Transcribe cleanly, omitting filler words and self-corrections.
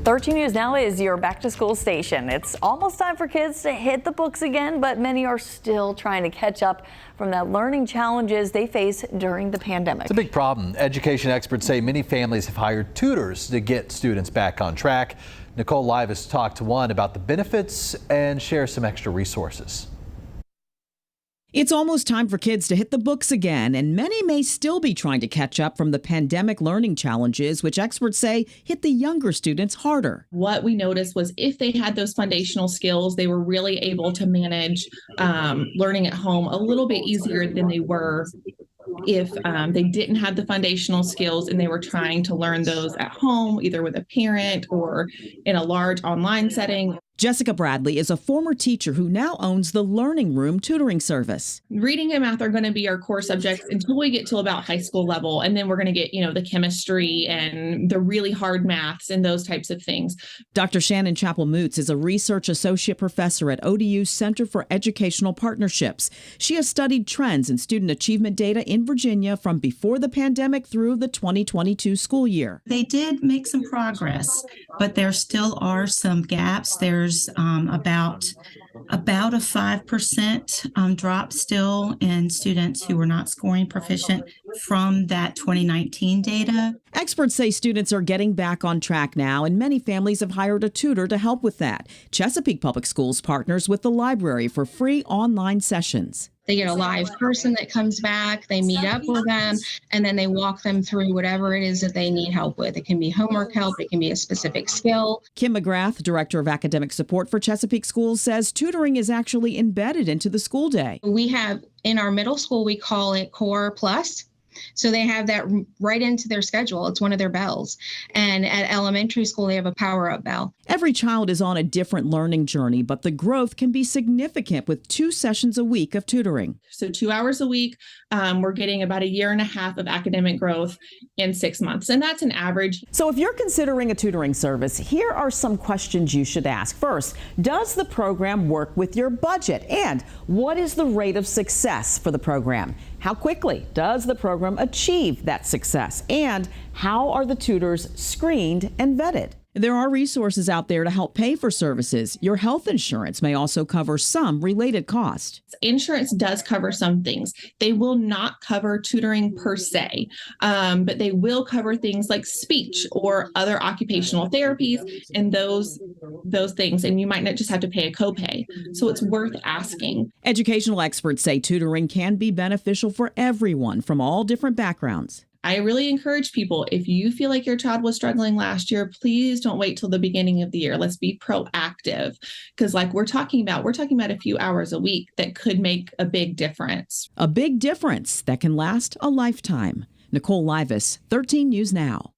13 News Now is your back to school station. It's almost time for kids to hit the books again, but many are still trying to catch up from the learning challenges they face during the pandemic. It's a big problem. Education experts say many families have hired tutors to get students back on track. Nicole Livas talked to one about the benefits and shares some extra resources. It's almost time for kids to hit the books again, and many may still be trying to catch up from the pandemic learning challenges, which experts say hit the younger students harder. What we noticed was if they had those foundational skills, they were really able to manage learning at home a little bit easier than they were if they didn't have the foundational skills and they were trying to learn those at home, either with a parent or in a large online setting. Jessica Bradley is a former teacher who now owns the Learning Room tutoring service. Reading and math are going to be our core subjects until we get to about high school level. And then we're going to get, the chemistry and the really hard maths and those types of things. Dr. Shannon Chappell-Moots is a research associate professor at ODU's Center for Educational Partnerships. She has studied trends in student achievement data in Virginia from before the pandemic through the 2022 school year. They did make some progress, but there still are some gaps. There's about a 5% drop still in students who were not scoring proficient from that 2019 data. Experts say students are getting back on track now, and many families have hired a tutor to help with that. Chesapeake Public Schools partners with the library for free online sessions. They get a live person that comes back, they meet up with them, and then they walk them through whatever it is that they need help with. It can be homework help, it can be a specific skill. Kim McGrath, Director of Academic Support for Chesapeake Schools, says tutoring is actually embedded into the school day. We have, in our middle school, we call it Core Plus. So they have that right into their schedule. It's one of their bells. And at elementary school, they have a power-up bell. Every child is on a different learning journey, but the growth can be significant with 2 sessions a week of tutoring. So 2 hours a week, we're getting about 1.5 years of academic growth in 6 months. And that's an average. So if you're considering a tutoring service, here are some questions you should ask. First, does the program work with your budget? And what is the rate of success for the program? How quickly does the program achieve that success? And how are the tutors screened and vetted? There are resources out there to help pay for services. Your health insurance may also cover some related costs. Insurance does cover some things. They will not cover tutoring per se, but they will cover things like speech or other occupational therapies and those things. And you might not just have to pay a copay. So it's worth asking. Educational experts say tutoring can be beneficial for everyone from all different backgrounds. I really encourage people, if you feel like your child was struggling last year, please don't wait till the beginning of the year. Let's be proactive, because like we're talking about a few hours a week that could make a big difference. A big difference that can last a lifetime. Nicole Livas, 13 News Now.